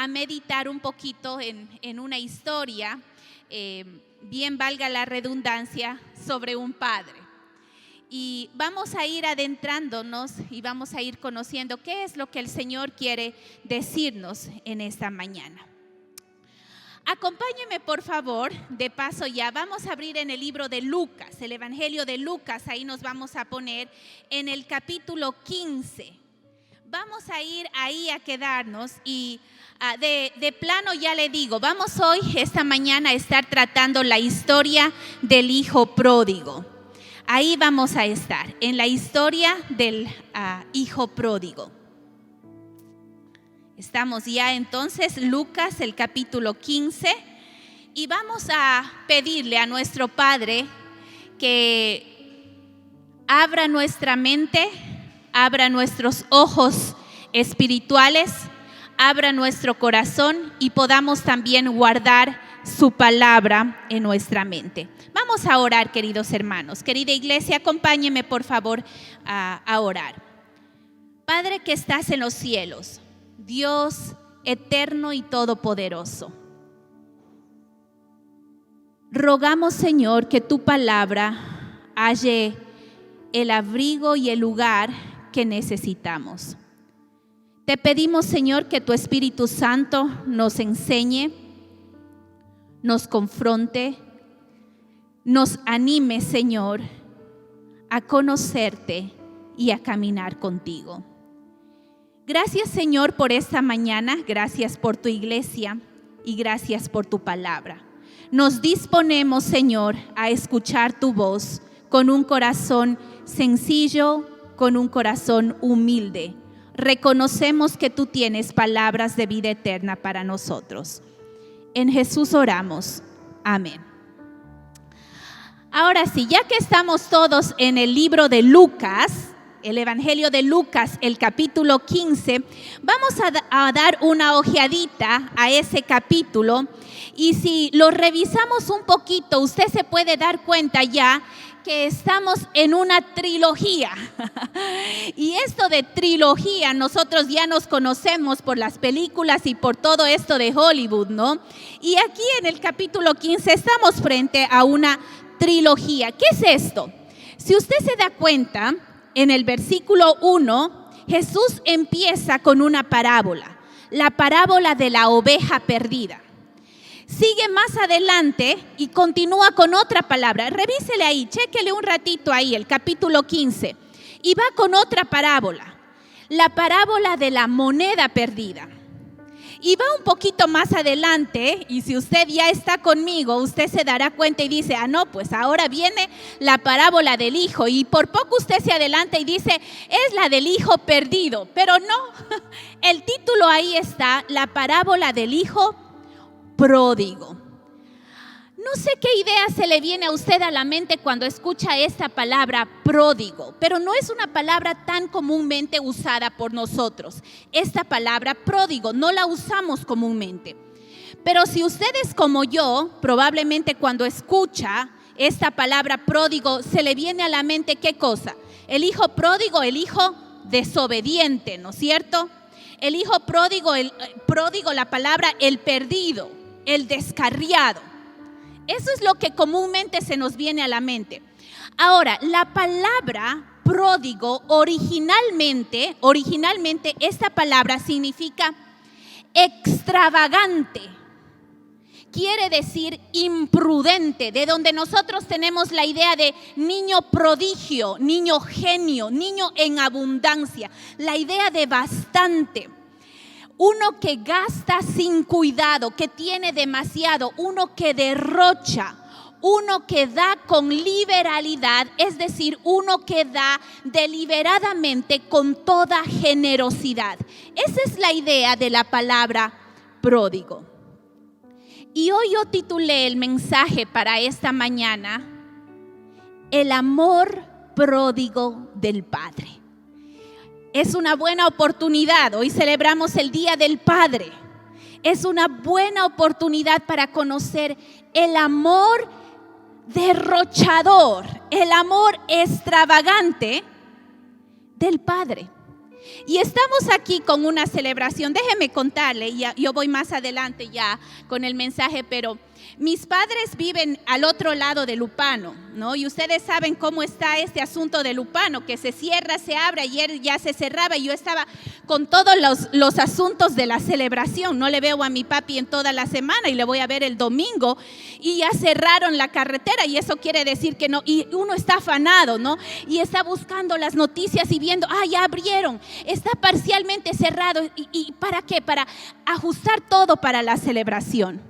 a meditar un poquito en una historia, bien valga la redundancia, sobre un padre. Y vamos a ir adentrándonos y vamos a ir conociendo qué es lo que el Señor quiere decirnos en esta mañana. Acompáñenme por favor, de paso ya vamos a abrir en el libro de Lucas, el Evangelio de Lucas. Ahí nos vamos a poner en el capítulo 15. Vamos a ir ahí a quedarnos y de plano ya le digo, vamos hoy, esta mañana, a estar tratando la historia del hijo pródigo. Ahí vamos a estar, en la historia del hijo pródigo. Estamos ya entonces, Lucas, el capítulo 15, y vamos a pedirle a nuestro Padre que abra nuestra mente, abra nuestros ojos espirituales, abra nuestro corazón y podamos también guardar su palabra en nuestra mente. Vamos a orar, queridos hermanos. Querida iglesia, acompáñenme por favor a orar. Padre que estás en los cielos, Dios eterno y todopoderoso, rogamos, Señor, que tu palabra halle el abrigo y el lugar que necesitamos. Te pedimos, Señor, que tu Espíritu Santo nos enseñe, nos confronte, nos anime, Señor, a conocerte y a caminar contigo. Gracias, Señor, por esta mañana, gracias por tu iglesia y gracias por tu palabra. Nos disponemos, Señor, a escuchar tu voz con un corazón sencillo, con un corazón humilde. Reconocemos que tú tienes palabras de vida eterna para nosotros. En Jesús oramos. Amén. Ahora sí, ya que estamos todos en el libro de Lucas, el Evangelio de Lucas, el capítulo 15, vamos a dar una ojeadita a ese capítulo, y si lo revisamos un poquito, usted se puede dar cuenta ya que estamos en una trilogía. Y esto de trilogía, nosotros ya nos conocemos por las películas y por todo esto de Hollywood, ¿no? Y aquí en el capítulo 15 estamos frente a una trilogía. ¿Qué es esto? Si usted se da cuenta, en el versículo 1, Jesús empieza con una parábola, la parábola de la oveja perdida. Sigue más adelante y continúa con otra palabra. Revísele ahí, chéquele un ratito ahí, el capítulo 15. Y va con otra parábola, la parábola de la moneda perdida. Y va un poquito más adelante, y si usted ya está conmigo, usted se dará cuenta y dice, no, pues ahora viene la parábola del hijo. Y por poco usted se adelanta y dice, es la del hijo perdido. Pero no, el título ahí está, la parábola del hijo pródigo. No sé qué idea se le viene a usted a la mente cuando escucha esta palabra pródigo, pero no es una palabra tan comúnmente usada por nosotros. Esta palabra pródigo no la usamos comúnmente. Pero si usted es como yo, probablemente cuando escucha esta palabra pródigo se le viene a la mente ¿qué cosa? El hijo pródigo, el hijo desobediente, ¿no es cierto? El hijo pródigo, la palabra el perdido, el descarriado. Eso es lo que comúnmente se nos viene a la mente. Ahora, la palabra pródigo originalmente esta palabra significa extravagante. Quiere decir imprudente, de donde nosotros tenemos la idea de niño prodigio, niño genio, niño en abundancia, la idea de bastante. Uno que gasta sin cuidado, que tiene demasiado, uno que derrocha, uno que da con liberalidad, es decir, uno que da deliberadamente con toda generosidad. Esa es la idea de la palabra pródigo. Y hoy yo titulé el mensaje para esta mañana, el amor pródigo del Padre. Es una buena oportunidad, hoy celebramos el Día del Padre. Es una buena oportunidad para conocer el amor derrochador, el amor extravagante del Padre. Y estamos aquí con una celebración. Déjeme contarle, yo voy más adelante ya con el mensaje, pero mis padres viven al otro lado de Lupano, ¿no? Y ustedes saben cómo está este asunto de Lupano, que se cierra, se abre. Ayer ya se cerraba y yo estaba con todos los asuntos de la celebración. No le veo a mi papi en toda la semana y le voy a ver el domingo, y ya cerraron la carretera, y eso quiere decir que no, y uno está afanado, ¿no? Y está buscando las noticias y viendo, ya abrieron, está parcialmente cerrado. ¿Y para qué? Para ajustar todo para la celebración.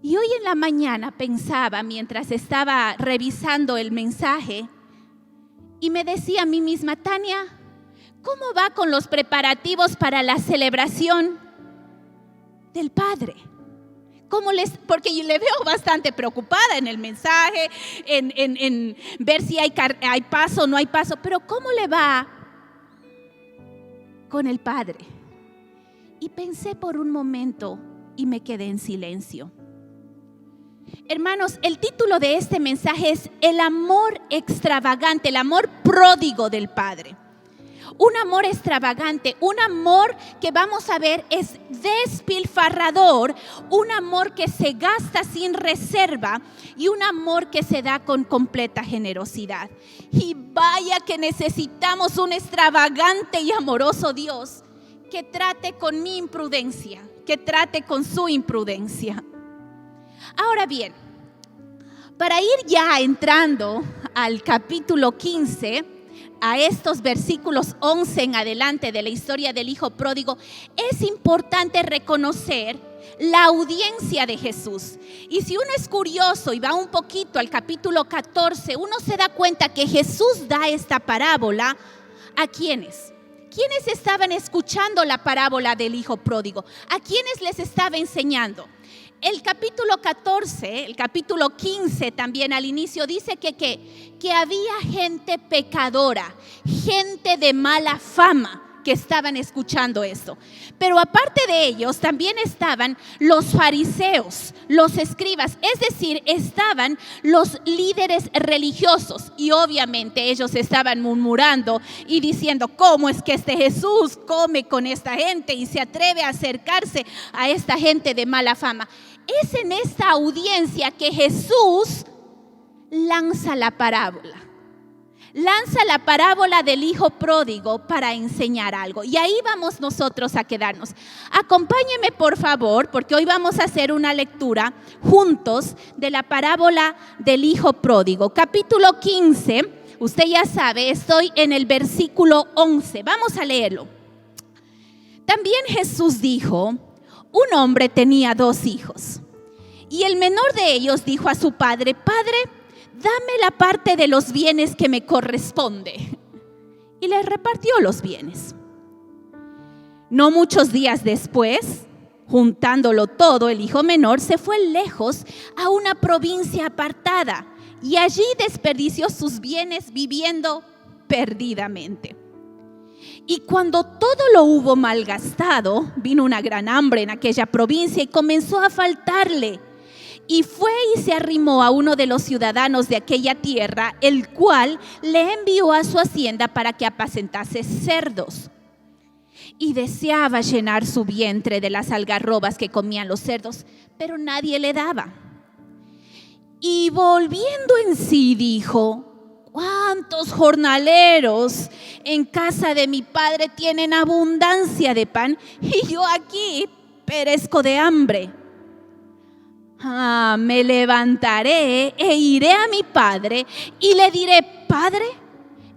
Y hoy en la mañana pensaba, mientras estaba revisando el mensaje, y me decía a mí misma: Tania, ¿cómo va con los preparativos para la celebración del Padre? Porque yo le veo bastante preocupada en el mensaje, en ver si hay paso o no hay paso, pero ¿cómo le va con el Padre? Y pensé por un momento y me quedé en silencio. Hermanos, el título de este mensaje es el amor extravagante, el amor pródigo del Padre. Un amor extravagante, un amor que vamos a ver es despilfarrador, un amor que se gasta sin reserva y un amor que se da con completa generosidad. Y vaya que necesitamos un extravagante y amoroso Dios que trate con mi imprudencia, que trate con su imprudencia. Ahora bien, para ir ya entrando al capítulo 15, a estos versículos 11 en adelante de la historia del Hijo Pródigo, es importante reconocer la audiencia de Jesús. Y si uno es curioso y va un poquito al capítulo 14, uno se da cuenta que Jesús da esta parábola ¿a quiénes? ¿Quiénes estaban escuchando la parábola del Hijo Pródigo? ¿A quiénes les estaba enseñando? El capítulo 14, el capítulo 15 también al inicio dice que había gente pecadora, gente de mala fama que estaban escuchando esto. Pero aparte de ellos también estaban los fariseos, los escribas, es decir, estaban los líderes religiosos, y obviamente ellos estaban murmurando y diciendo: ¿cómo es que este Jesús come con esta gente y se atreve a acercarse a esta gente de mala fama? Es en esta audiencia que Jesús lanza la parábola. Lanza la parábola del Hijo Pródigo para enseñar algo. Y ahí vamos nosotros a quedarnos. Acompáñenme por favor, porque hoy vamos a hacer una lectura juntos de la parábola del Hijo Pródigo. Capítulo 15, usted ya sabe, estoy en el versículo 11. Vamos a leerlo. También Jesús dijo: un hombre tenía 2 hijos, y el menor de ellos dijo a su padre: Padre, dame la parte de los bienes que me corresponde. Y le repartió los bienes. No muchos días después, juntándolo todo, el hijo menor se fue lejos a una provincia apartada y allí desperdició sus bienes viviendo perdidamente. Y cuando todo lo hubo malgastado, vino una gran hambre en aquella provincia y comenzó a faltarle. Y fue y se arrimó a uno de los ciudadanos de aquella tierra, el cual le envió a su hacienda para que apacentase cerdos. Y deseaba llenar su vientre de las algarrobas que comían los cerdos, pero nadie le daba. Y volviendo en sí dijo: ¿cuántos jornaleros en casa de mi padre tienen abundancia de pan, y yo aquí perezco de hambre? Me levantaré e iré a mi padre y le diré: Padre,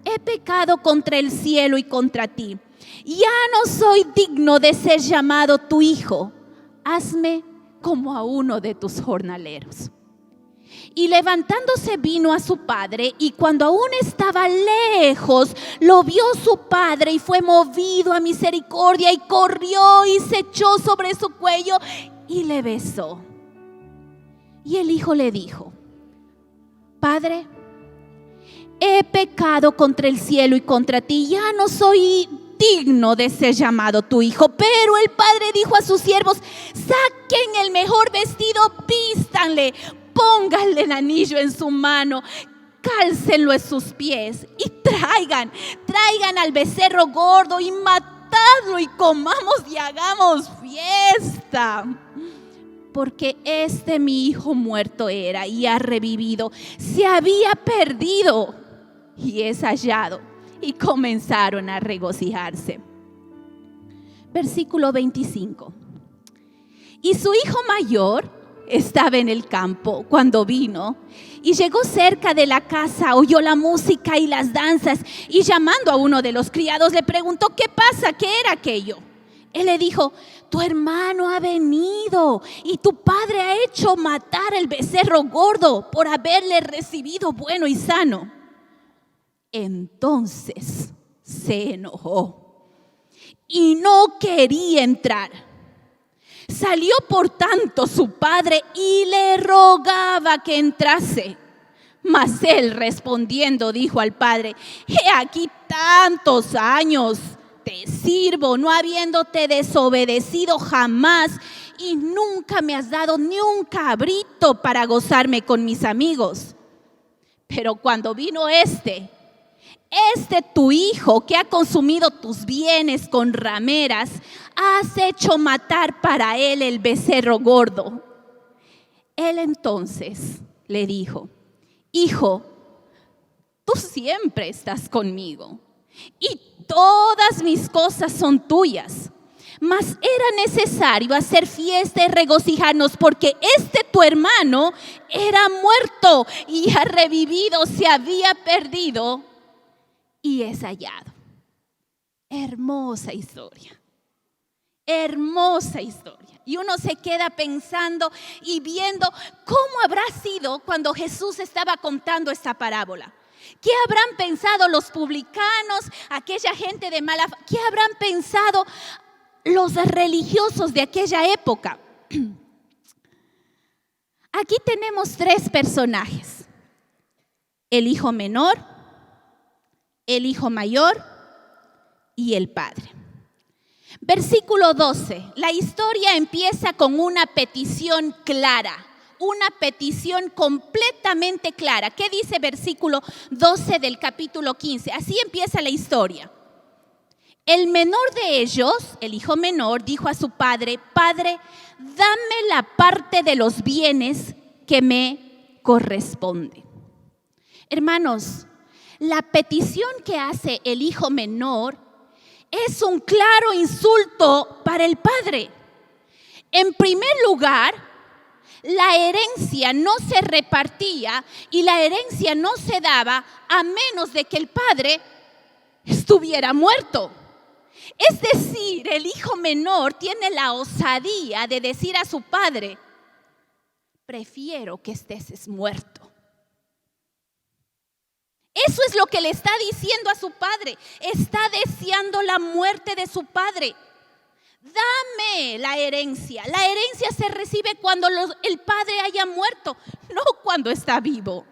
he pecado contra el cielo y contra ti. Ya no soy digno de ser llamado tu hijo. Hazme como a uno de tus jornaleros. Y levantándose vino a su padre, y cuando aún estaba lejos, lo vio su padre y fue movido a misericordia y corrió y se echó sobre su cuello y le besó. Y el hijo le dijo: Padre, he pecado contra el cielo y contra ti, ya no soy digno de ser llamado tu hijo. Pero el padre dijo a sus siervos: saquen el mejor vestido, vístanle, pónganle el anillo en su mano, cálcenlo en sus pies y traigan al becerro gordo y matadlo y comamos y hagamos fiesta. Porque mi hijo muerto era y ha revivido, se había perdido y es hallado. Y comenzaron a regocijarse. Versículo 25. Y su hijo mayor estaba en el campo cuando vino y llegó cerca de la casa, oyó la música y las danzas y llamando a uno de los criados le preguntó: ¿qué pasa? ¿Qué era aquello? Él le dijo: tu hermano ha venido y tu padre ha hecho matar el becerro gordo por haberle recibido bueno y sano. Entonces se enojó y no quería entrar. Salió por tanto su padre y le rogaba que entrase. Mas él respondiendo dijo al padre: he aquí tantos años te sirvo, no habiéndote desobedecido jamás, y nunca me has dado ni un cabrito para gozarme con mis amigos. Pero cuando vino este tu hijo que ha consumido tus bienes con rameras, has hecho matar para él el becerro gordo. Él entonces le dijo: hijo, tú siempre estás conmigo y todas mis cosas son tuyas. Mas era necesario hacer fiesta y regocijarnos porque tu hermano era muerto y ha revivido, se había perdido y es hallado. Hermosa historia. Hermosa historia. Y uno se queda pensando y viendo cómo habrá sido cuando Jesús estaba contando esta parábola. ¿Qué habrán pensado los publicanos, aquella gente de mala fe? ¿Qué habrán pensado los religiosos de aquella época? Aquí tenemos 3 personajes: el hijo menor, el hijo mayor y el padre. Versículo 12, la historia empieza con una petición clara, una petición completamente clara. ¿Qué dice versículo 12 del capítulo 15? Así empieza la historia. El menor de ellos, el hijo menor, dijo a su padre: Padre, dame la parte de los bienes que me corresponde. Hermanos, la petición que hace el hijo menor es un claro insulto para el padre. En primer lugar, la herencia no se repartía y la herencia no se daba a menos de que el padre estuviera muerto. Es decir, el hijo menor tiene la osadía de decir a su padre: prefiero que estés muerto. Eso es lo que le está diciendo a su padre. Está deseando la muerte de su padre. Dame la herencia. La herencia se recibe cuando el padre haya muerto, no cuando está vivo.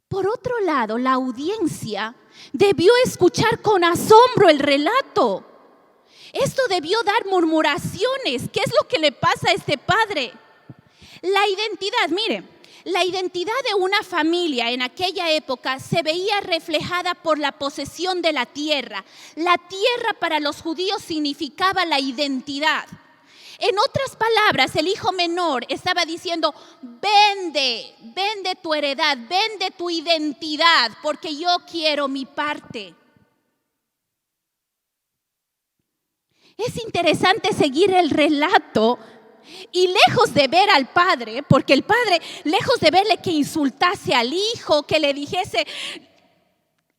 Por otro lado, la audiencia debió escuchar con asombro el relato. Esto debió dar murmuraciones. ¿Qué es lo que le pasa a este padre? La identidad, mire. La identidad de una familia en aquella época se veía reflejada por la posesión de la tierra. La tierra para los judíos significaba la identidad. En otras palabras, el hijo menor estaba diciendo: vende tu heredad, vende tu identidad, porque yo quiero mi parte. Es interesante seguir el relato. Y lejos de ver al padre, porque el padre, lejos de verle que insultase al hijo, que le dijese,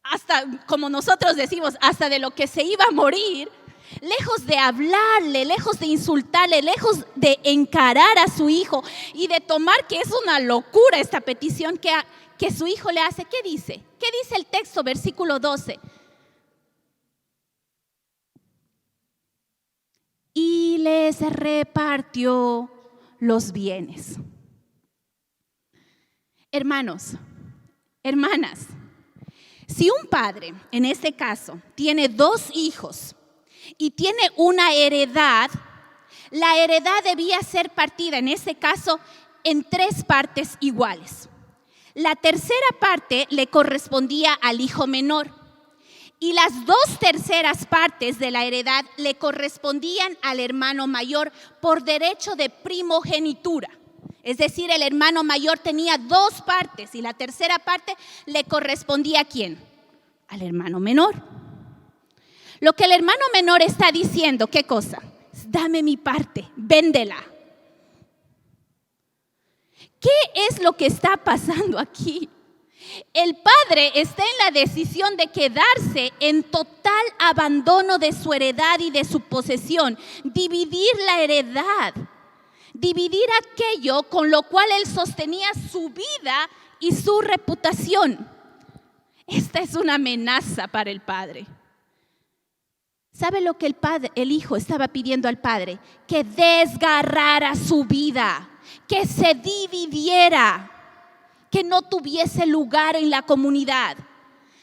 hasta como nosotros decimos, hasta de lo que se iba a morir, lejos de hablarle, lejos de insultarle, lejos de encarar a su hijo y de tomar que es una locura esta petición que su hijo le hace, ¿qué dice? ¿Qué dice el texto, versículo 12? Y les repartió los bienes. Hermanos, hermanas, si un padre, en este caso, tiene 2 hijos y tiene una heredad, la heredad debía ser partida, en este caso, en 3 partes iguales. La tercera parte le correspondía al hijo menor. Y las 2/3 partes de la heredad le correspondían al hermano mayor por derecho de primogenitura. Es decir, el hermano mayor tenía 2 partes y la tercera parte le correspondía ¿a quién? Al hermano menor. Lo que el hermano menor está diciendo, ¿qué cosa? Dame mi parte, véndela. ¿Qué es lo que está pasando aquí? El padre está en la decisión de quedarse en total abandono de su heredad y de su posesión, dividir la heredad, dividir aquello con lo cual él sostenía su vida y su reputación. Esta es una amenaza para el padre. ¿Sabe lo que el hijo estaba pidiendo al padre? Que desgarrara su vida, que se dividiera, que no tuviese lugar en la comunidad,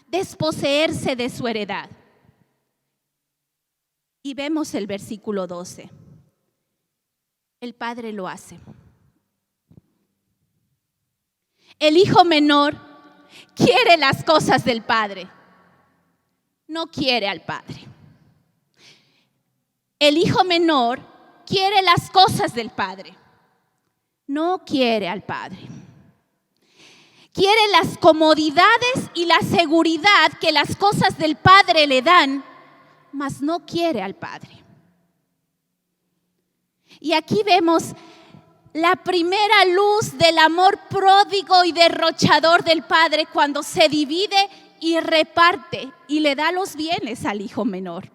desposeerse de su heredad. Y vemos el versículo 12. El padre lo hace. El hijo menor quiere las cosas del padre, no quiere al padre. El hijo menor quiere las cosas del padre, no quiere al padre. Quiere las comodidades y la seguridad que las cosas del padre le dan, mas no quiere al padre. Y aquí vemos la primera luz del amor pródigo y derrochador del padre cuando se divide y reparte y le da los bienes al hijo menor.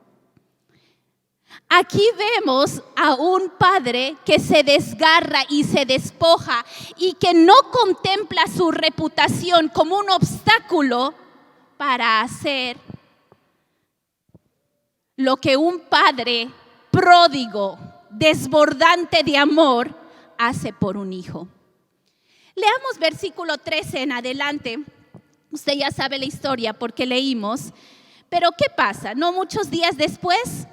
Aquí vemos a un padre que se desgarra y se despoja y que no contempla su reputación como un obstáculo para hacer lo que un padre pródigo, desbordante de amor, hace por un hijo. Leamos versículo 13 en adelante. Usted ya sabe la historia porque leímos. Pero ¿qué pasa? No muchos días después,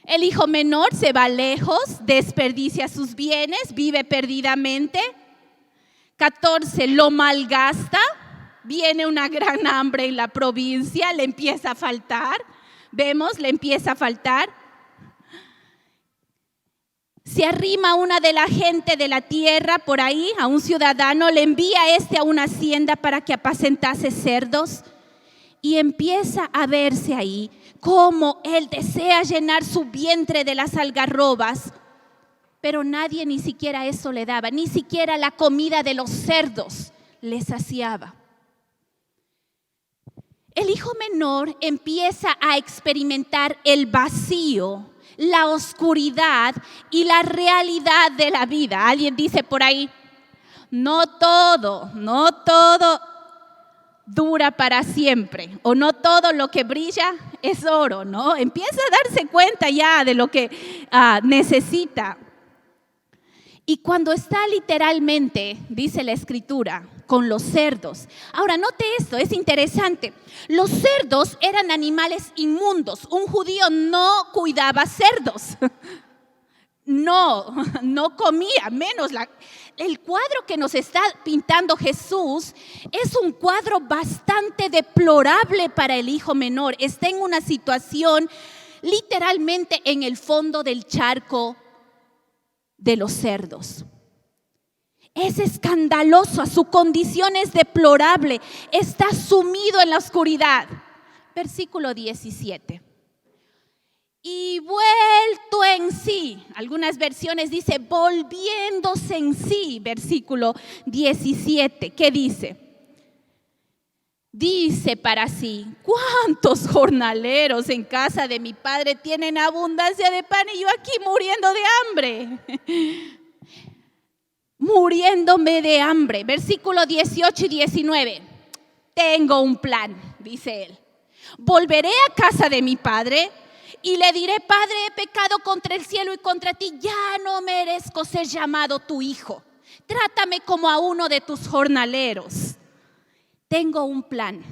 el hijo menor se va lejos, desperdicia sus bienes, vive perdidamente. 14, lo malgasta. Viene una gran hambre en la provincia, le empieza a faltar. Vemos, le empieza a faltar. Se arrima una de la gente de la tierra por ahí, a un ciudadano, le envía a una hacienda para que apacentase cerdos. Y empieza a verse ahí cómo él desea llenar su vientre de las algarrobas, pero nadie ni siquiera eso le daba, ni siquiera la comida de los cerdos le saciaba. El hijo menor empieza a experimentar el vacío, la oscuridad y la realidad de la vida. Alguien dice por ahí, no todo dura para siempre, o no todo lo que brilla es oro, ¿no? Empieza a darse cuenta ya de lo que necesita. Y cuando está literalmente, dice la escritura, con los cerdos. Ahora note esto, es interesante. Los cerdos eran animales inmundos. Un judío no cuidaba cerdos. No comía, menos el cuadro que nos está pintando Jesús es un cuadro bastante deplorable para el hijo menor. Está en una situación literalmente en el fondo del charco de los cerdos. Es escandaloso, su condición es deplorable, está sumido en la oscuridad. Versículo 17. Y vuelto en sí, algunas versiones dice volviéndose en sí, versículo 17. ¿Qué dice? Dice para sí, ¿cuántos jornaleros en casa de mi padre tienen abundancia de pan y yo aquí muriendo de hambre? Muriéndome de hambre. Versículo 18 y 19. Tengo un plan, dice él. Volveré a casa de mi padre y le diré, Padre, he pecado contra el cielo y contra ti, ya no merezco ser llamado tu hijo. Trátame como a uno de tus jornaleros. Tengo un plan.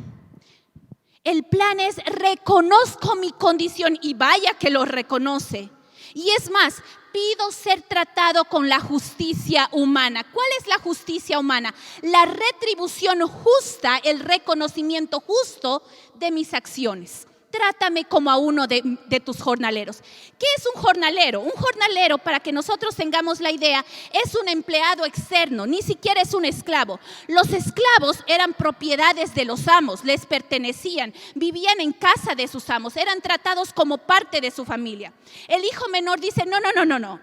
El plan es, reconozco mi condición, y vaya que lo reconoce. Y es más, pido ser tratado con la justicia humana. ¿Cuál es la justicia humana? La retribución justa, el reconocimiento justo de mis acciones. Trátame como a uno de tus jornaleros. ¿Qué es un jornalero? Un jornalero, para que nosotros tengamos la idea, es un empleado externo, ni siquiera es un esclavo. Los esclavos eran propiedades de los amos, les pertenecían, vivían en casa de sus amos, eran tratados como parte de su familia. El hijo menor dice, no,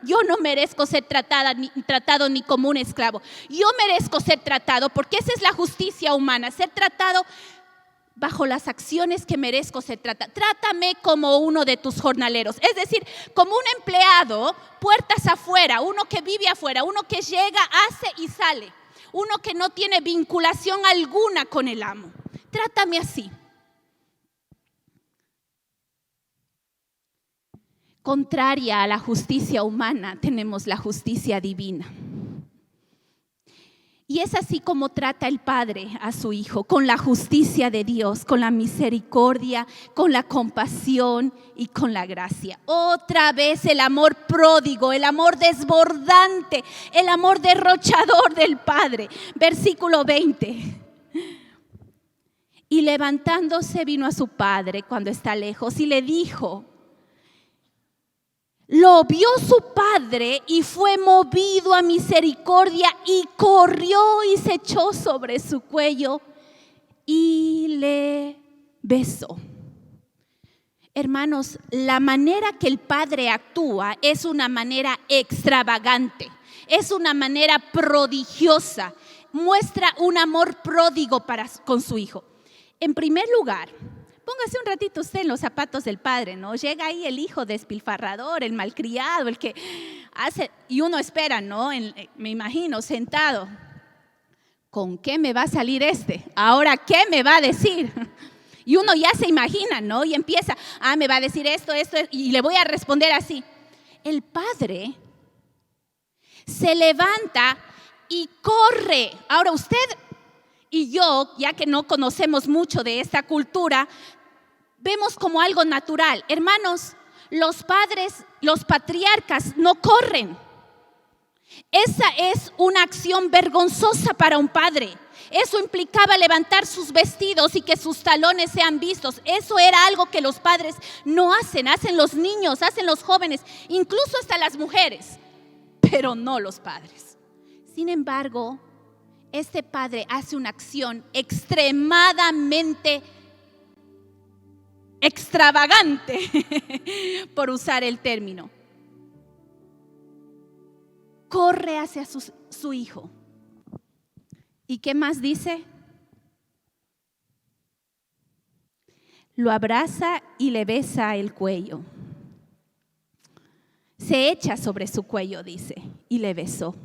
yo no merezco ser tratado ni como un esclavo. Yo merezco ser tratado, porque esa es la justicia humana, ser tratado bajo las acciones que merezco ser tratado. Trátame como uno de tus jornaleros, es decir, como un empleado, puertas afuera, uno que vive afuera, uno que llega, hace y sale, uno que no tiene vinculación alguna con el amo. Trátame así. Contraria a la justicia humana, tenemos la justicia divina. Y es así como trata el Padre a su Hijo, con la justicia de Dios, con la misericordia, con la compasión y con la gracia. Otra vez el amor pródigo, el amor desbordante, el amor derrochador del Padre. Versículo 20. Y levantándose vino a su padre cuando está lejos y le dijo, lo vio su padre y fue movido a misericordia y corrió y se echó sobre su cuello y le besó. Hermanos, la manera que el padre actúa es una manera extravagante, es una manera prodigiosa, muestra un amor pródigo con su hijo. En primer lugar, póngase un ratito usted en los zapatos del padre, ¿no? Llega ahí el hijo despilfarrador, el malcriado, el que hace, y uno espera, ¿no? Me imagino sentado. ¿Con qué me va a salir este? ¿Ahora qué me va a decir? Y uno ya se imagina, ¿no? Y empieza, me va a decir esto, y le voy a responder así. El padre se levanta y corre. Ahora usted y yo, ya que no conocemos mucho de esta cultura, vemos como algo natural. Hermanos, los padres, los patriarcas no corren. Esa es una acción vergonzosa para un padre. Eso implicaba levantar sus vestidos y que sus talones sean vistos. Eso era algo que los padres no hacen. Hacen los niños, hacen los jóvenes, incluso hasta las mujeres, pero no los padres. Sin embargo, este padre hace una acción extremadamente extravagante, por usar el término. Corre hacia su hijo. ¿Y qué más dice? Lo abraza y le besa el cuello. Se echa sobre su cuello, dice, y le besó.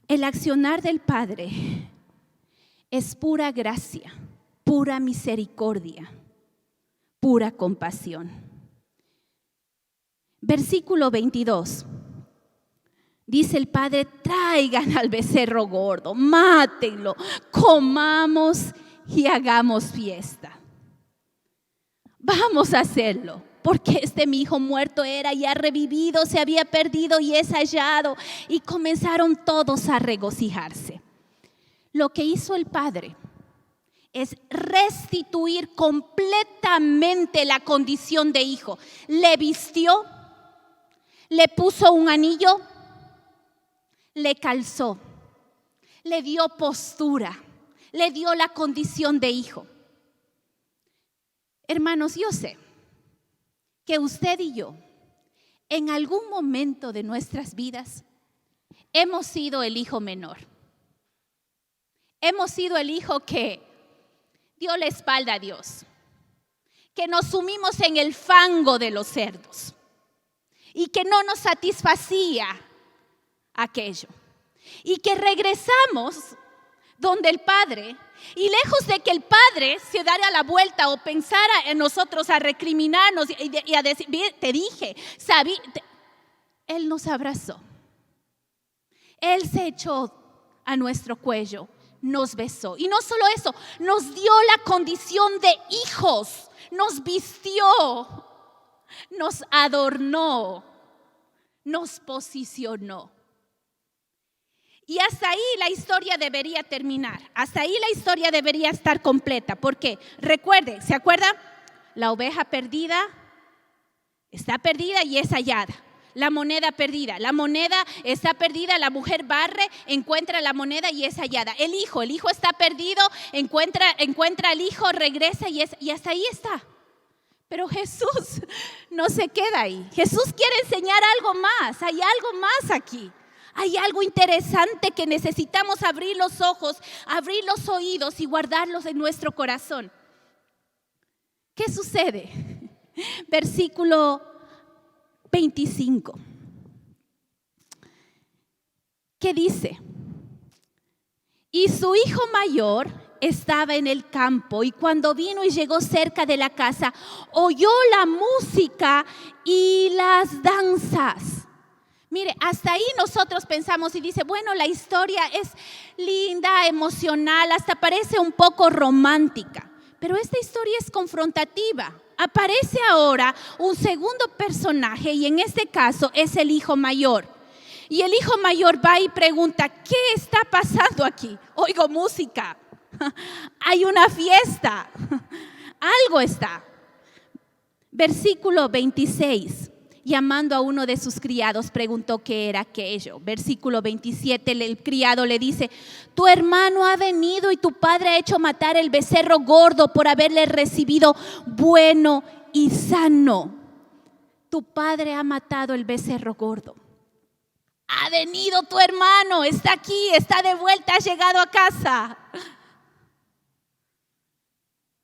El accionar del Padre es pura gracia, pura misericordia, pura compasión. Versículo 22. Dice el Padre, traigan al becerro gordo, mátenlo, comamos y hagamos fiesta. Vamos a hacerlo, porque mi hijo muerto era y ha revivido, se había perdido y es hallado. Y comenzaron todos a regocijarse. Lo que hizo el Padre es restituir completamente la condición de hijo. Le vistió, le puso un anillo, le calzó, le dio postura, le dio la condición de hijo. Hermanos, yo sé que usted y yo, en algún momento de nuestras vidas, hemos sido el hijo menor. Hemos sido el hijo que dio la espalda a Dios, que nos sumimos en el fango de los cerdos y que no nos satisfacía aquello. Y que regresamos donde el Padre, y lejos de que el Padre se diera la vuelta o pensara en nosotros a recriminarnos y a decir, te dije, sabí, Él nos abrazó. Él se echó a nuestro cuello, nos besó. Y no solo eso, nos dio la condición de hijos, nos vistió, nos adornó, nos posicionó. Y hasta ahí la historia debería terminar. Hasta ahí la historia debería estar completa. ¿Por qué? Recuerde, ¿se acuerda? La oveja perdida está perdida y es hallada. La moneda perdida. La moneda está perdida, la mujer barre, encuentra la moneda y es hallada. El hijo está perdido, encuentra al hijo, regresa y hasta ahí está. Pero Jesús no se queda ahí. Jesús quiere enseñar algo más. Hay algo más aquí. Hay algo interesante que necesitamos abrir los ojos, abrir los oídos y guardarlos en nuestro corazón. ¿Qué sucede? Versículo 25. ¿Qué dice? Y su hijo mayor estaba en el campo y cuando vino y llegó cerca de la casa, oyó la música y las danzas. Mire, hasta ahí nosotros pensamos y dice, bueno, la historia es linda, emocional, hasta parece un poco romántica. Pero esta historia es confrontativa. Aparece ahora un segundo personaje y en este caso es el hijo mayor. Y el hijo mayor va y pregunta, ¿qué está pasando aquí? Oigo música, hay una fiesta, algo está. Versículo 26. Llamando a uno de sus criados, preguntó qué era aquello. Versículo 27, el criado le dice, tu hermano ha venido y tu padre ha hecho matar el becerro gordo por haberle recibido bueno y sano. Tu padre ha matado el becerro gordo. Ha venido tu hermano, está aquí, está de vuelta, ha llegado a casa.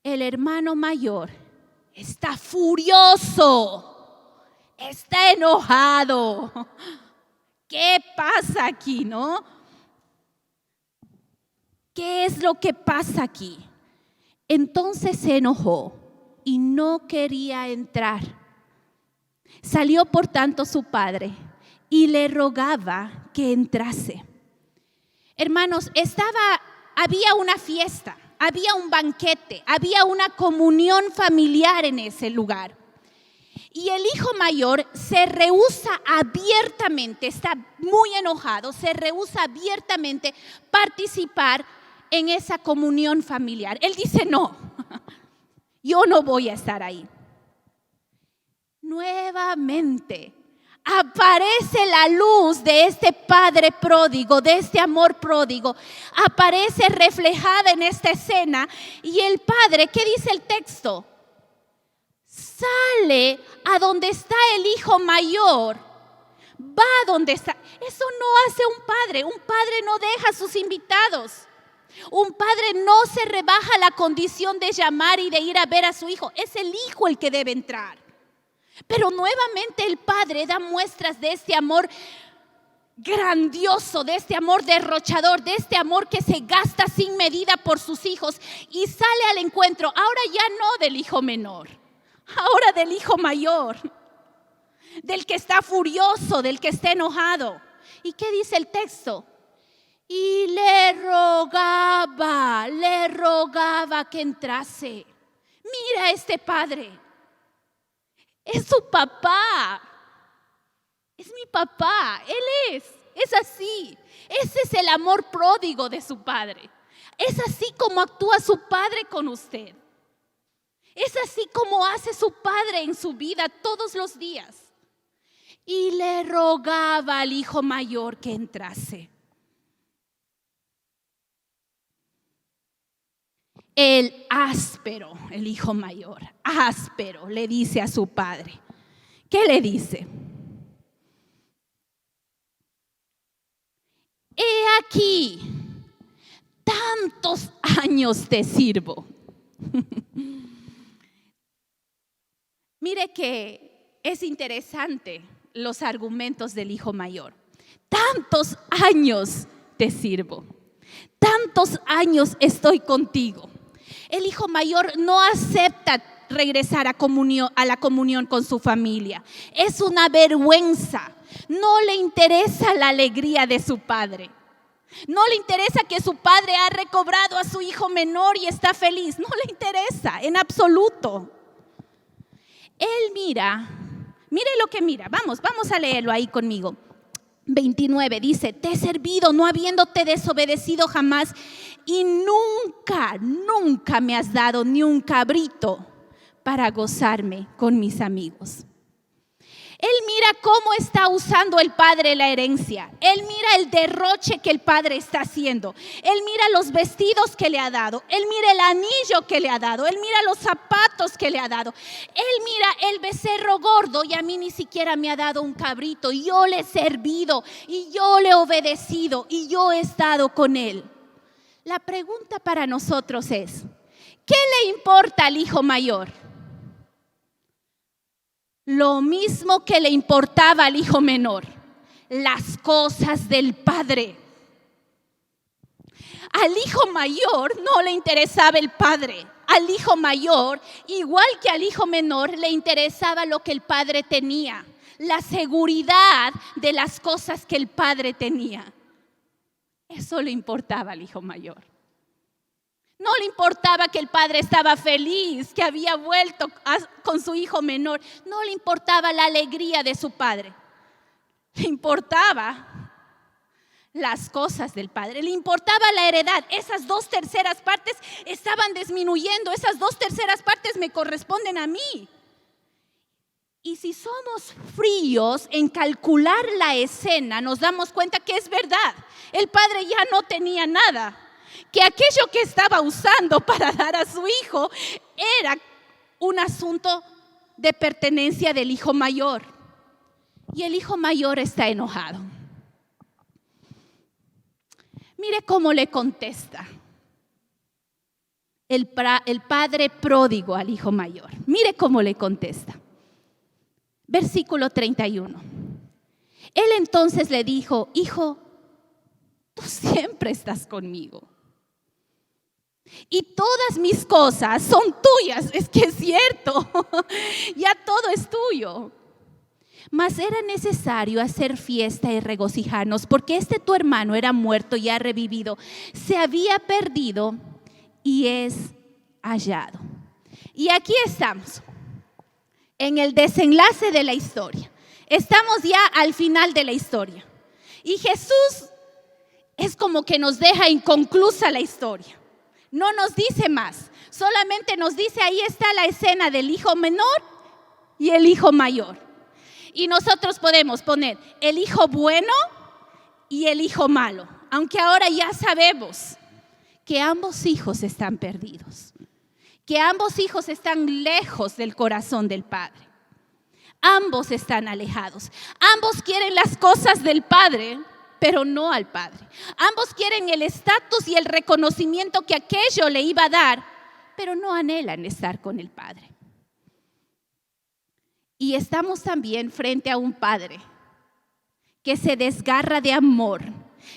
El hermano mayor está furioso. Está enojado. ¿Qué pasa aquí, no? ¿Qué es lo que pasa aquí? Entonces se enojó y no quería entrar. Salió por tanto su padre y le rogaba que entrase. Hermanos, había una fiesta, había un banquete, había una comunión familiar en ese lugar. Y el hijo mayor se rehúsa abiertamente, está muy enojado, se rehúsa abiertamente participar en esa comunión familiar. Él dice, no, yo no voy a estar ahí. Nuevamente aparece la luz de este padre pródigo, de este amor pródigo. Aparece reflejada en esta escena y el padre, ¿qué dice el texto? Sale a donde está el hijo mayor, va a donde está. Eso no hace un padre no deja a sus invitados. Un padre no se rebaja la condición de llamar y de ir a ver a su hijo, es el hijo el que debe entrar. Pero nuevamente el padre da muestras de este amor grandioso, de este amor derrochador, de este amor que se gasta sin medida por sus hijos y sale al encuentro, ahora ya no del hijo menor. Ahora del hijo mayor, del que está furioso, del que está enojado. ¿Y qué dice el texto? Y le rogaba que entrase. Mira a este padre, es su papá, es mi papá, él es así. Ese es el amor pródigo de su padre. Es así como actúa su padre con usted. Es así como hace su padre en su vida todos los días. Y le rogaba al hijo mayor que entrase. El áspero, el hijo mayor, áspero, le dice a su padre. ¿Qué le dice? He aquí, tantos años te sirvo. Mire que es interesante los argumentos del hijo mayor. Tantos años te sirvo. Tantos años estoy contigo. El hijo mayor no acepta regresar a la comunión con su familia. Es una vergüenza. No le interesa la alegría de su padre. No le interesa que su padre ha recobrado a su hijo menor y está feliz. No le interesa en absoluto. Él mire lo que mira, vamos a leerlo ahí conmigo. 29 dice: te he servido no habiéndote desobedecido jamás, y nunca me has dado ni un cabrito para gozarme con mis amigos. Él mira cómo está usando el padre la herencia. Él mira el derroche que el padre está haciendo. Él mira los vestidos que le ha dado. Él mira el anillo que le ha dado. Él mira los zapatos que le ha dado. Él mira el becerro gordo y a mí ni siquiera me ha dado un cabrito. Y yo le he servido y yo le he obedecido y yo he estado con él. La pregunta para nosotros es: ¿qué le importa al hijo mayor? Lo mismo que le importaba al hijo menor: las cosas del padre. Al hijo mayor no le interesaba el padre. Al hijo mayor, igual que al hijo menor, le interesaba lo que el padre tenía, la seguridad de las cosas que el padre tenía. Eso le importaba al hijo mayor. No le importaba que el padre estaba feliz, que había vuelto con su hijo menor. No le importaba la alegría de su padre. Le importaba las cosas del padre. Le importaba la heredad. Esas 2/3 partes estaban disminuyendo. Esas 2/3 partes me corresponden a mí. Y si somos fríos en calcular la escena, nos damos cuenta que es verdad. El padre ya no tenía nada. Que aquello que estaba usando para dar a su hijo era un asunto de pertenencia del hijo mayor. Y el hijo mayor está enojado. Mire cómo le contesta el padre pródigo al hijo mayor. Mire cómo le contesta. Versículo 31. Él entonces le dijo: hijo, tú siempre estás conmigo. Y todas mis cosas son tuyas. Es que es cierto. Ya todo es tuyo. Mas era necesario hacer fiesta y regocijarnos, porque tu hermano era muerto y ha revivido. Se había perdido y es hallado. Y aquí estamos, en el desenlace de la historia. Estamos ya al final de la historia. Y Jesús es como que nos deja inconclusa la historia. No nos dice más, solamente nos dice: ahí está la escena del hijo menor y el hijo mayor. Y nosotros podemos poner el hijo bueno y el hijo malo, aunque ahora ya sabemos que ambos hijos están perdidos, que ambos hijos están lejos del corazón del Padre. Ambos están alejados, ambos quieren las cosas del Padre, pero no al Padre. Ambos quieren el estatus y el reconocimiento que aquello le iba a dar, pero no anhelan estar con el Padre. Y estamos también frente a un Padre que se desgarra de amor,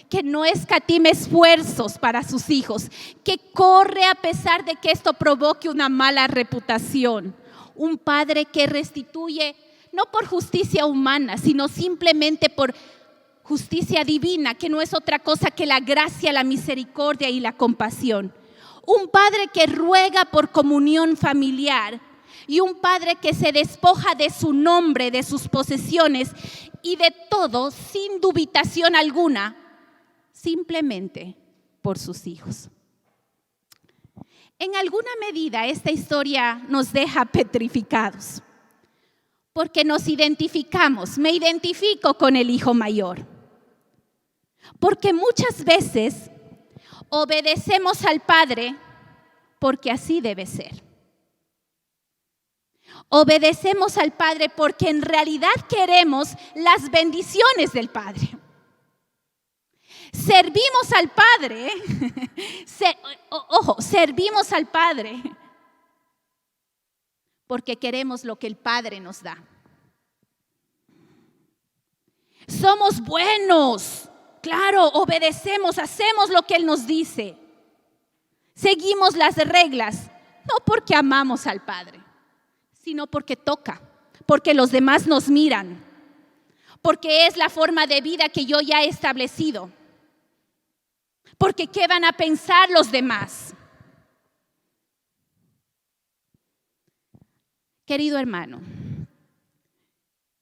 que no escatima esfuerzos para sus hijos, que corre a pesar de que esto provoque una mala reputación. Un Padre que restituye no por justicia humana, sino simplemente por justicia divina, que no es otra cosa que la gracia, la misericordia y la compasión. Un Padre que ruega por comunión familiar y un Padre que se despoja de su nombre, de sus posesiones y de todo sin dubitación alguna, simplemente por sus hijos. En alguna medida esta historia nos deja petrificados, porque nos identificamos, me identifico con el hijo mayor. Porque muchas veces obedecemos al Padre porque así debe ser. Obedecemos al Padre porque en realidad queremos las bendiciones del Padre. Servimos al Padre, servimos al Padre porque queremos lo que el Padre nos da. Somos buenos. Claro, obedecemos, hacemos lo que Él nos dice. Seguimos las reglas, no porque amamos al Padre, sino porque toca, porque los demás nos miran, porque es la forma de vida que yo ya he establecido, porque ¿qué van a pensar los demás? Querido hermano,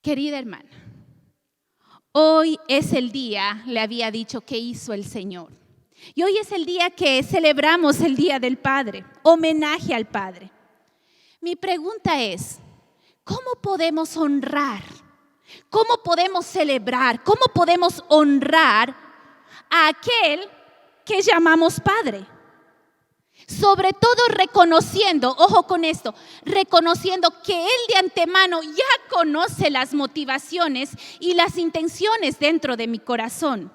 querida hermana, hoy es el día, le había dicho, que hizo el Señor. Y hoy es el día que celebramos el Día del Padre, homenaje al Padre. Mi pregunta es, ¿cómo podemos honrar? ¿Cómo podemos celebrar? ¿Cómo podemos honrar a aquel que llamamos Padre? Sobre todo reconociendo, ojo con esto, reconociendo que Él de antemano ya conoce las motivaciones y las intenciones dentro de mi corazón.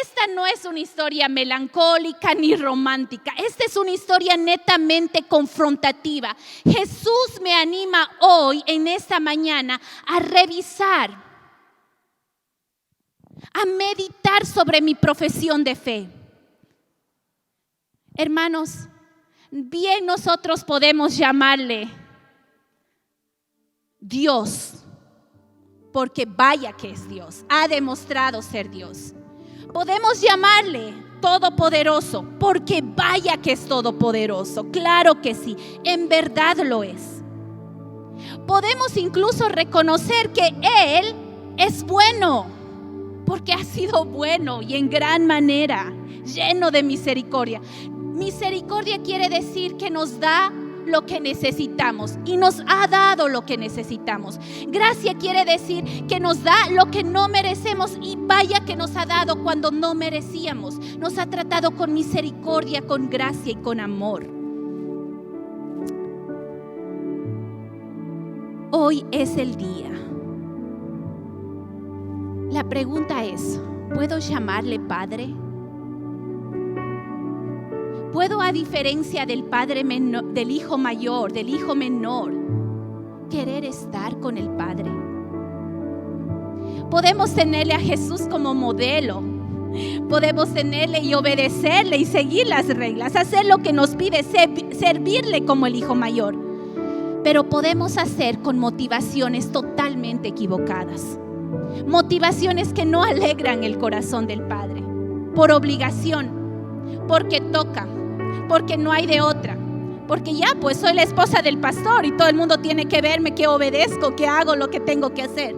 Esta no es una historia melancólica ni romántica. Esta es una historia netamente confrontativa. Jesús me anima hoy, en esta mañana, a revisar, a meditar sobre mi profesión de fe. Hermanos, bien nosotros podemos llamarle Dios, porque vaya que es Dios, ha demostrado ser Dios. Podemos llamarle todopoderoso, porque vaya que es todopoderoso. Claro que sí, en verdad lo es. Podemos incluso reconocer que Él es bueno, porque ha sido bueno y en gran manera, lleno de misericordia. Misericordia quiere decir que nos da lo que necesitamos y nos ha dado lo que necesitamos. Gracia quiere decir que nos da lo que no merecemos y vaya que nos ha dado cuando no merecíamos. Nos ha tratado con misericordia, con gracia y con amor. Hoy es el día. La pregunta es, ¿puedo llamarle Padre? ¿Puedo, a diferencia del padre menor, del hijo mayor, del hijo menor, querer estar con el Padre? Podemos tenerle a Jesús como modelo. Podemos tenerle y obedecerle y seguir las reglas, hacer lo que nos pide, servirle como el hijo mayor. Pero podemos hacer con motivaciones totalmente equivocadas. Motivaciones que no alegran el corazón del Padre. Por obligación, porque toca, porque no hay de otra, porque ya pues soy la esposa del pastor y todo el mundo tiene que verme que obedezco, que hago lo que tengo que hacer.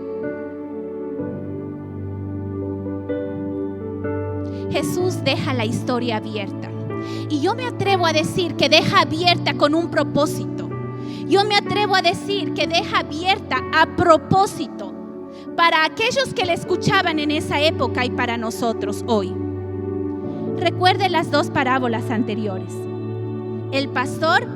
Jesús deja la historia abierta y yo me atrevo a decir que deja abierta con un propósito. Yo me atrevo a decir que deja abierta a propósito para aquellos que le escuchaban en esa época y para nosotros hoy. Recuerde las dos parábolas anteriores. El pastor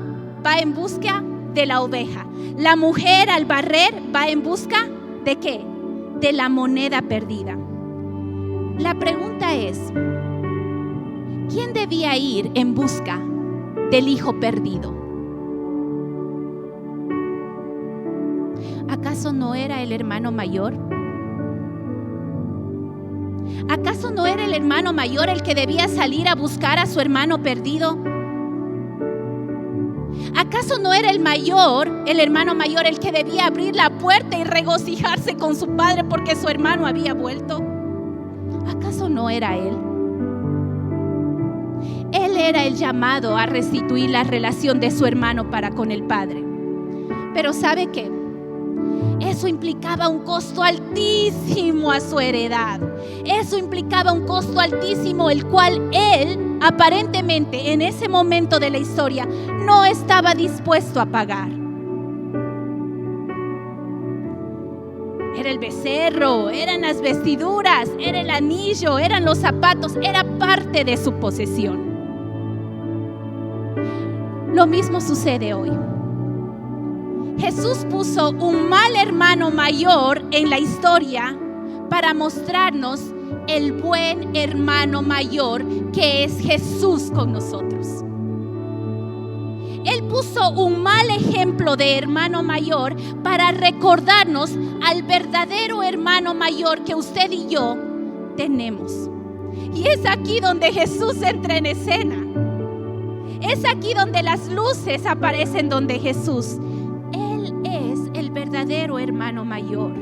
va en busca de la oveja. La mujer al barrer va en busca ¿de qué? De la moneda perdida. La pregunta es, ¿quién debía ir en busca del hijo perdido? ¿Acaso no era el hermano mayor? ¿Acaso no era el hermano mayor el que debía salir a buscar a su hermano perdido? ¿Acaso no era el hermano mayor, el que debía abrir la puerta y regocijarse con su padre porque su hermano había vuelto? ¿Acaso no era él? Él era el llamado a restituir la relación de su hermano para con el padre. Pero ¿sabe qué? Eso implicaba un costo altísimo a su heredad. Eso implicaba un costo altísimo, el cual él, aparentemente, en ese momento de la historia, no estaba dispuesto a pagar. Era el becerro, eran las vestiduras, era el anillo, eran los zapatos, era parte de su posesión. Lo mismo sucede hoy. Jesús puso un mal hermano mayor en la historia para mostrarnos el buen hermano mayor que es Jesús con nosotros. Él puso un mal ejemplo de hermano mayor para recordarnos al verdadero hermano mayor que usted y yo tenemos. Y es aquí donde Jesús entra en escena. Es aquí donde las luces aparecen donde Jesús. Él es el verdadero hermano mayor.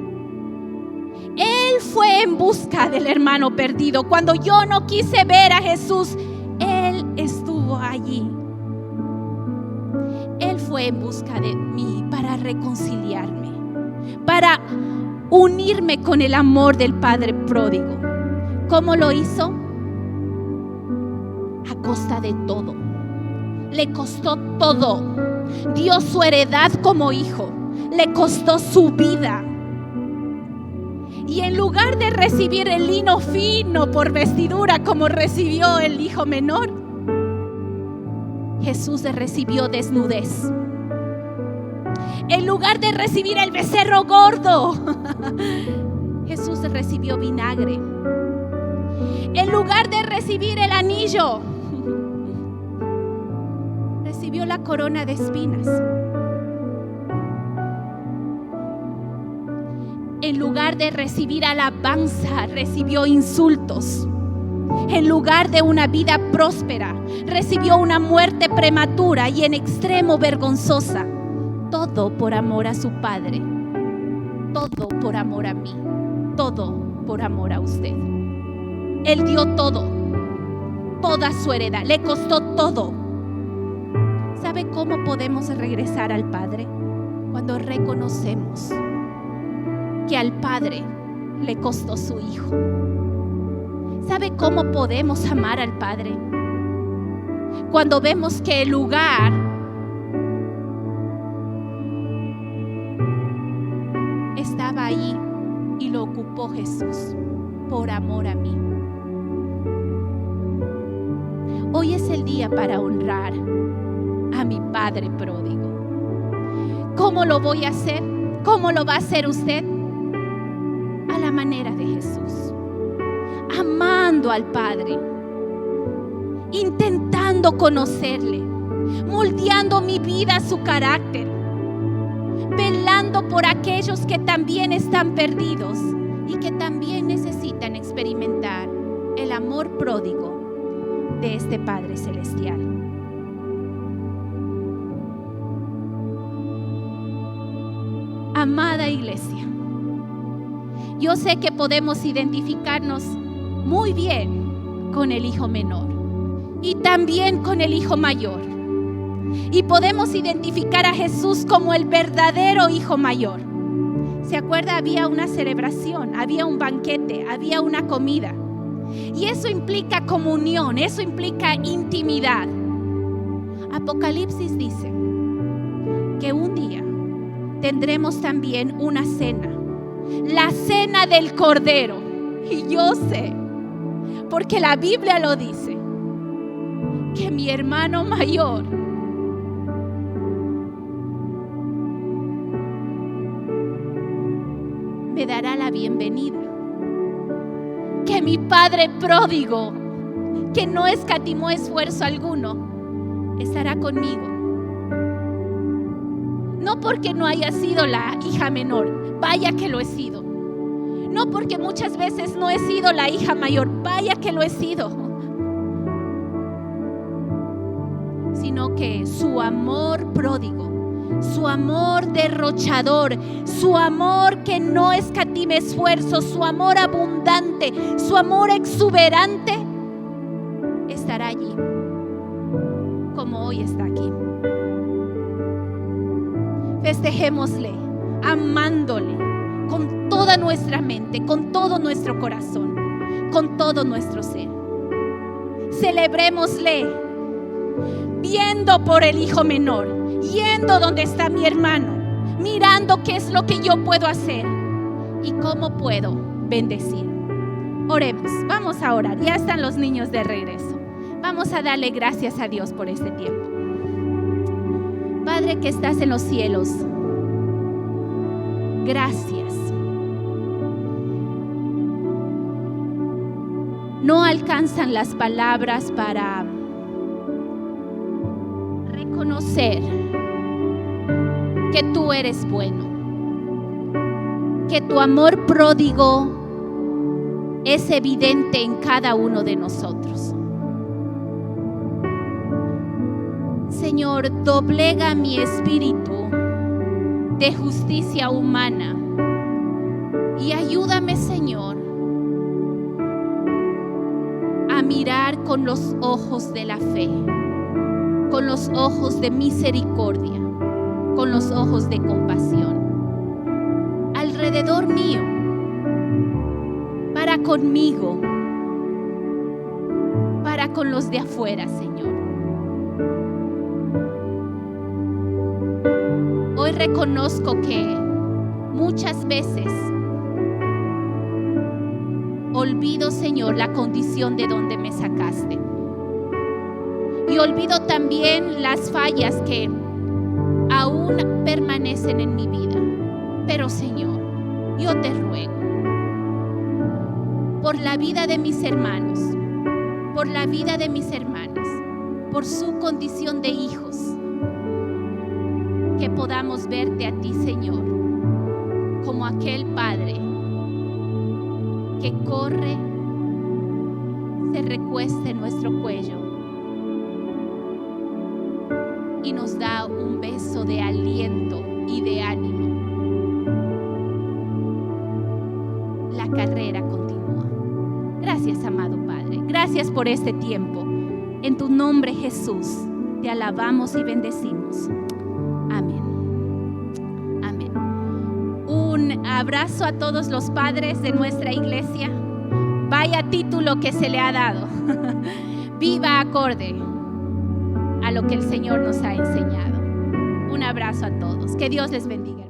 Él fue en busca del hermano perdido. Cuando yo no quise ver a Jesús, Él estuvo allí. Él fue fue en busca de mí para reconciliarme, para unirme con el amor del Padre pródigo. ¿Cómo lo hizo? A costa de todo. Le costó todo. Dio su heredad como hijo. Le costó su vida. Y en lugar de recibir el lino fino por vestidura como recibió el hijo menor, Jesús recibió desnudez. En lugar de recibir el becerro gordo, Jesús recibió vinagre. En lugar de recibir el anillo, recibió la corona de espinas. En lugar de recibir alabanza, recibió insultos. En lugar de una vida próspera, recibió una muerte prematura y en extremo vergonzosa. Todo por amor a su Padre. Todo por amor a mí. Todo por amor a usted. Él dio todo. Toda su heredad. Le costó todo. ¿Sabe cómo podemos regresar al Padre? Cuando reconocemos que al Padre le costó su Hijo. ¿Sabe cómo podemos amar al Padre? Cuando vemos que el lugar estaba ahí y lo ocupó Jesús por amor a mí. Hoy es el día para honrar a mi Padre pródigo. ¿Cómo lo voy a hacer? ¿Cómo lo va a hacer usted? A la manera de Jesús, amando al Padre, intentando conocerle, moldeando mi vida a su carácter, velando por aquellos que también están perdidos y que también necesitan experimentar el amor pródigo de este Padre celestial. Amada iglesia, yo sé que podemos identificarnos muy bien con el hijo menor y también con el hijo mayor. Y podemos identificar a Jesús como el verdadero hijo mayor. ¿Se acuerda? Había una celebración, había un banquete, había una comida. Y eso implica comunión, eso implica intimidad. Apocalipsis dice que un día tendremos también una cena. La cena del Cordero. Y yo sé, porque la Biblia lo dice, que mi hermano mayor me dará la bienvenida. Que mi Padre pródigo, que no escatimó esfuerzo alguno, estará conmigo. No porque no haya sido la hija menor, vaya que lo he sido. No porque muchas veces no he sido la hija mayor, vaya que lo he sido. Sino que su amor pródigo, su amor derrochador, su amor que no escatime esfuerzo, su amor abundante, su amor exuberante, estará allí, como hoy está aquí. Festejémosle, amándole con toda nuestra mente, con todo nuestro corazón, con todo nuestro ser. Celebrémosle, viendo por el hijo menor, yendo donde está mi hermano, mirando qué es lo que yo puedo hacer y cómo puedo bendecir. Oremos, vamos a orar. Ya están los niños de regreso. Vamos a darle gracias a Dios por este tiempo. Padre que estás en los cielos, gracias. No alcanzan las palabras para reconocer que tú eres bueno, que tu amor pródigo es evidente en cada uno de nosotros. Señor, doblega mi espíritu de justicia humana y ayúdame, Señor, a mirar con los ojos de la fe, con los ojos de misericordia, con los ojos de compasión alrededor mío, para conmigo, para con los de afuera, Señor. Hoy reconozco que muchas veces olvido, Señor, la condición de donde me sacaste. Y olvido también las fallas que aún permanecen en mi vida. Pero, Señor, yo te ruego por la vida de mis hermanos, por la vida de mis hermanas, por su condición de hijos, que podamos verte a ti, Señor, como aquel Padre que corre, se recuesta en nuestro cuello y nos da un beso de aliento y de ánimo. La carrera continúa. Gracias, amado Padre. Gracias por este tiempo. En tu nombre, Jesús, te alabamos y bendecimos. Amén. Amén. Un abrazo a todos los padres de nuestra iglesia. Vaya título que se le ha dado. Viva acorde a lo que el Señor nos ha enseñado. Un abrazo a todos. Que Dios les bendiga.